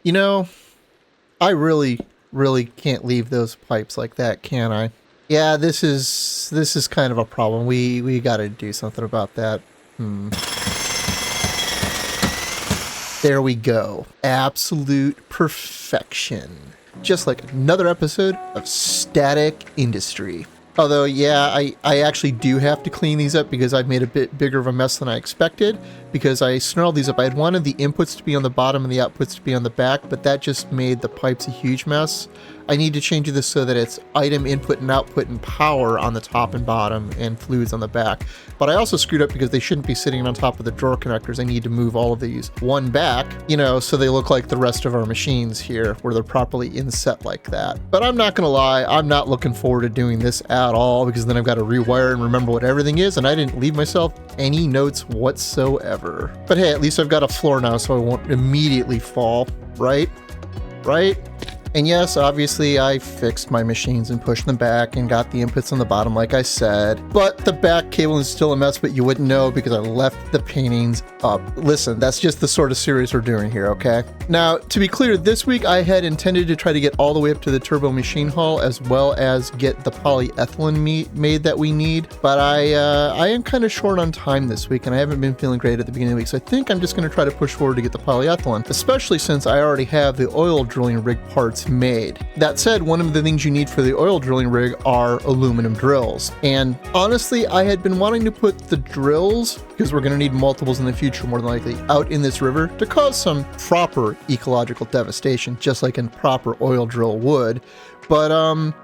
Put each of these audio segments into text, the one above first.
You know, I really can't leave those pipes like that, can I? Yeah, this is kind of a problem. We got to do something about that. There we go. Absolute perfection. Just like another episode of Static Industry. Although, yeah, I actually do have to clean these up because I've made a bit bigger of a mess than I expected, because I snarled these up. I had wanted the inputs to be on the bottom and the outputs to be on the back, but that just made the pipes a huge mess. I need to change this so that it's item input and output and power on the top and bottom and fluids on the back. But I also screwed up because they shouldn't be sitting on top of the drawer connectors. I need to move all of these one back, you know, so they look like the rest of our machines here, where they're properly inset like that. But I'm not gonna lie, I'm not looking forward to doing this at all, because then I've got to rewire and remember what everything is, and I didn't leave myself any notes whatsoever. But hey, at least I've got a floor now, so I won't immediately fall, right? Right? And yes, obviously I fixed my machines and pushed them back and got the inputs on the bottom like I said. But the back cable is still a mess, but you wouldn't know because I left the paintings up. Listen, that's just the sort of series we're doing here, okay? Now, to be clear, this week I had intended to try to get all the way up to the turbo machine hull, as well as get the polyethylene made that we need. But I am kind of short on time this week, and I haven't been feeling great at the beginning of the week, so I think I'm just going to try to push forward to get the polyethylene, especially since I already have the oil drilling rig parts made. That said, one of the things you need for the oil drilling rig are aluminum drills. And honestly, I had been wanting to put the drills, because we're going to need multiples in the future more than likely, out in this river to cause some proper ecological devastation, just like a proper oil drill would. But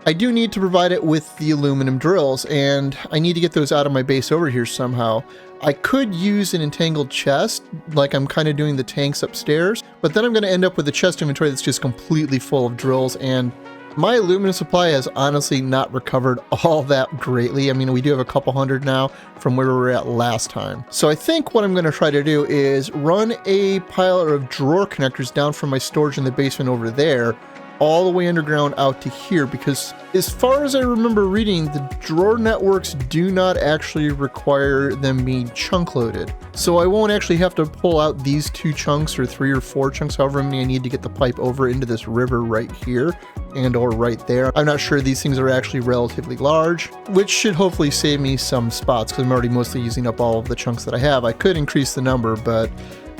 I do need to provide it with the aluminum drills, and I need to get those out of my base over here somehow. I could use an entangled chest, like I'm kind of doing the tanks upstairs, but then I'm going to end up with a chest inventory that's just completely full of drills, and my aluminum supply has honestly not recovered all that greatly. I mean, we do have a couple hundred now from where we were at last time. So I think what I'm going to try to do is run a pile of drawer connectors down from my storage in the basement over there, all the way underground out to here, because as far as I remember reading, the drawer networks do not actually require them being chunk loaded. So I won't actually have to pull out these 2 chunks or 3 or 4 chunks, however many I need to get the pipe over into this river right here and or right there. I'm not sure these things are actually relatively large, which should hopefully save me some spots because I'm already mostly using up all of the chunks that I have. I could increase the number, but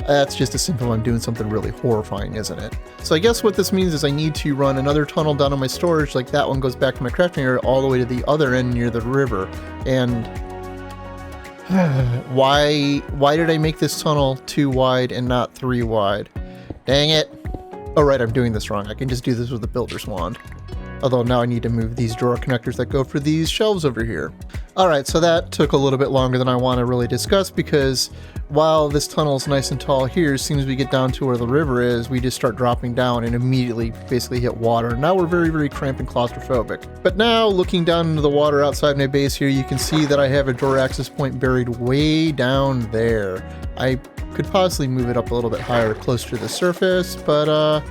that's just a simple I'm doing something really horrifying, isn't it? So I guess what this means is I need to run another tunnel down to my storage, like that one goes back to my crafting area all the way to the other end near the river. And why did I make this tunnel 2 wide and not 3 wide? Dang it. Oh right, I'm doing this wrong. I can just do this with the builder's wand. Although now I need to move these drawer connectors that go for these shelves over here. Alright, so that took a little bit longer than I want to really discuss, because while this tunnel is nice and tall here, as soon as we get down to where the river is, we just start dropping down and immediately basically hit water. Now we're very cramped and claustrophobic. But now, looking down into the water outside my base here, you can see that I have a drawer access point buried way down there. I could possibly move it up a little bit higher, closer to the surface, but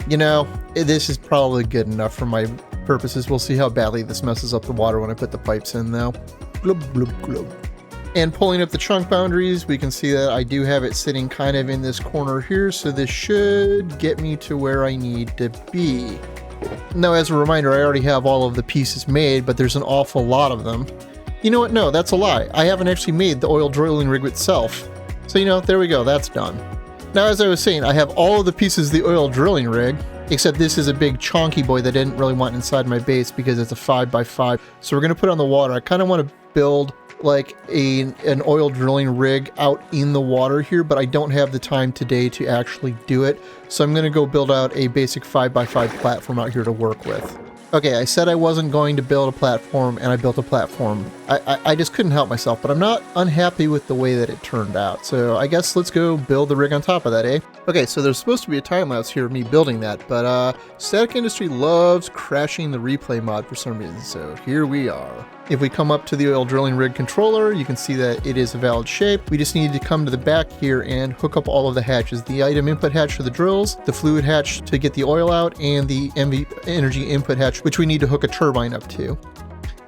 you know, this is probably good enough for my purposes. We'll see how badly this messes up the water when I put the pipes in though. Glub, glub, glub. And pulling up the chunk boundaries, we can see that I do have it sitting kind of in this corner here, so this should get me to where I need to be. Now, as a reminder, I already have all of the pieces made, but there's an awful lot of them. You know what? No, that's a lie. I haven't actually made the oil drilling rig itself. So, you know, there we go. That's done. Now, as I was saying, I have all of the pieces of the oil drilling rig, except this is a big chonky boy that I didn't really want inside my base because it's a 5x5. So we're going to put it on the water. I kind of want to build like an oil drilling rig out in the water here, but I don't have the time today to actually do it. So I'm going to go build out a basic 5x5 platform out here to work with. Okay, I said I wasn't going to build a platform, and I built a platform. I just couldn't help myself, but I'm not unhappy with the way that it turned out. So I guess let's go build the rig on top of that, eh? Okay, so there's supposed to be a time lapse here of me building that, but Static Industry loves crashing the replay mod for some reason, so here we are. If we come up to the oil drilling rig controller, you can see that it is a valid shape. We just need to come to the back here and hook up all of the hatches. The item input hatch for the drills, the fluid hatch to get the oil out, and the energy input hatch, which we need to hook a turbine up to.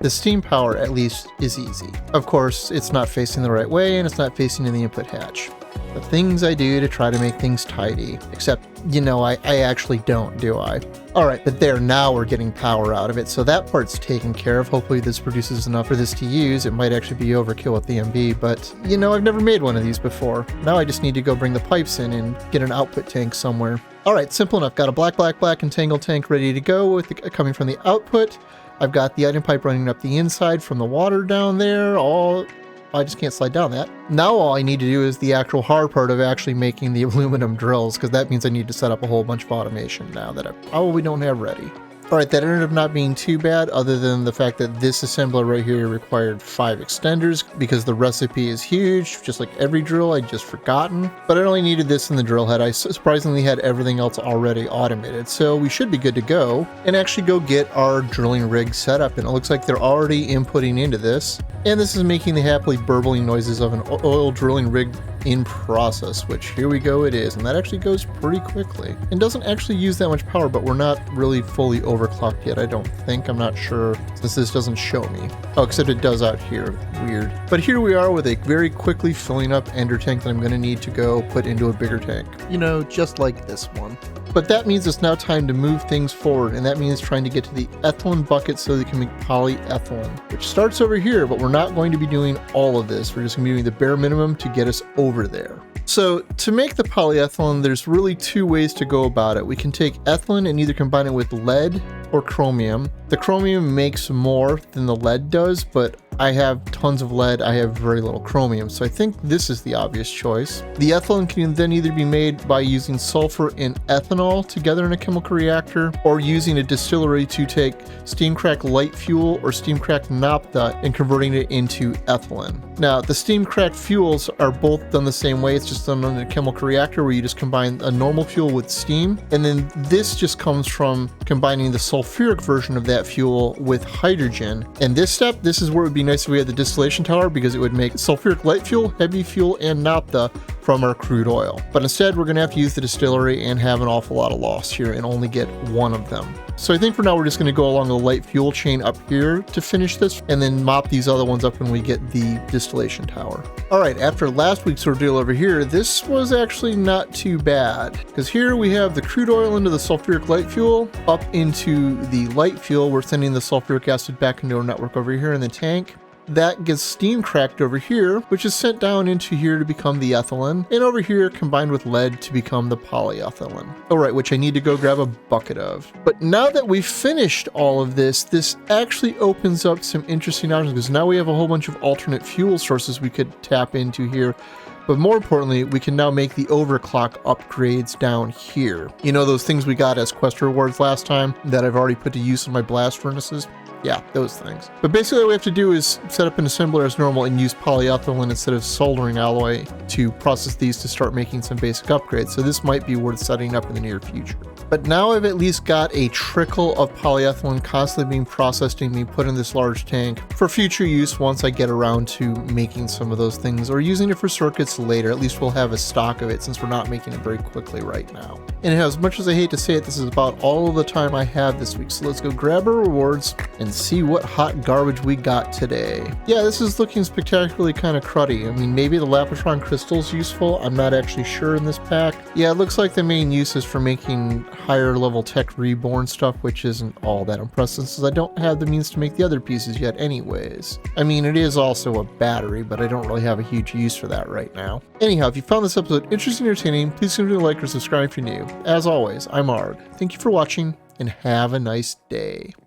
The steam power, at least, is easy. Of course, it's not facing the right way, and it's not facing in the input hatch. The things I do to try to make things tidy. Except, you know, I actually don't, do I? Alright, but there, now we're getting power out of it, so that part's taken care of. Hopefully this produces enough for this to use. It might actually be overkill with the MB, but, you know, I've never made one of these before. Now I just need to go bring the pipes in and get an output tank somewhere. Alright, simple enough. Got a black entangled tank ready to go with the, coming from the output. I've got the item pipe running up the inside from the water down there. I just can't slide down that. Now all I need to do is the actual hard part of actually making the aluminum drills, because that means I need to set up a whole bunch of automation now that I probably don't have ready. Alright, that ended up not being too bad, other than the fact that this assembler right here required 5 extenders, because the recipe is huge, just like every drill. I'd just forgotten. But I only needed this in the drill head. I surprisingly had everything else already automated, so we should be good to go, and actually go get our drilling rig set up. And it looks like they're already inputting into this, and this is making the happily burbling noises of an oil drilling rig in process, which here we go it is, and that actually goes pretty quickly and doesn't actually use that much power, but we're not really fully overclocked yet, I don't think. I'm not sure, since this doesn't show me. Oh, except it does out here. Weird. But here we are with a very quickly filling up ender tank that I'm going to need to go put into a bigger tank, you know, just like this one. But that means it's now time to move things forward, and that means trying to get to the ethylene bucket so they can make polyethylene, which starts over here, but we're not going to be doing all of this. We're just going to be doing the bare minimum to get us over there. So to make the polyethylene, there's really 2 ways to go about it. We can take ethylene and either combine it with lead or chromium. The chromium makes more than the lead does, but I have tons of lead, I have very little chromium, so I think this is the obvious choice. The ethylene can then either be made by using sulfur and ethanol together in a chemical reactor, or using a distillery to take steam cracked light fuel or steam cracked naphtha and converting it into ethylene. Now, the steam cracked fuels are both done the same way. It's just done in a chemical reactor where you just combine a normal fuel with steam, and then this just comes from combining the sulfuric version of that fuel with hydrogen. And this step, this is where it would be nice if we had the distillation tower, because it would make sulfuric light fuel, heavy fuel, and naphtha from our crude oil. But instead, we're going to have to use the distillery and have an awful lot of loss here and only get one of them. So I think for now we're just going to go along the light fuel chain up here to finish this, and then mop these other ones up when we get the distillation tower. Alright, after last week's ordeal over here, this was actually not too bad, because here we have the crude oil into the sulfuric light fuel, up into the light fuel. We're sending the sulfuric acid back into our network over here in the tank. That gets steam cracked over here, which is sent down into here to become the ethylene, and over here combined with lead to become the polyethylene. Alright, which I need to go grab a bucket of. But now that we've finished all of this, this actually opens up some interesting options, because now we have a whole bunch of alternate fuel sources we could tap into here. But more importantly, we can now make the overclock upgrades down here. You know those things we got as quest rewards last time that I've already put to use in my blast furnaces? Yeah, those things. But basically what we have to do is set up an assembler as normal and use polyethylene instead of soldering alloy to process these to start making some basic upgrades. So this might be worth setting up in the near future. But now I've at least got a trickle of polyethylene constantly being processed and being put in this large tank for future use once I get around to making some of those things, or using it for circuits later. At least we'll have a stock of it, since we're not making it very quickly right now. And as much as I hate to say it, this is about all of the time I have this week. So let's go grab our rewards and see what hot garbage we got today. Yeah, this is looking spectacularly kind of cruddy. I mean, maybe the Lapotron crystal's useful. I'm not actually sure in this pack. Yeah, it looks like the main use is for making higher level tech reborn stuff, which isn't all that impressive since I don't have the means to make the other pieces yet anyways. I mean, it is also a battery, but I don't really have a huge use for that right now. Anyhow, if you found this episode interesting or entertaining, please consider like or subscribe if you're new. As always, I'm Arg. Thank you for watching, and have a nice day.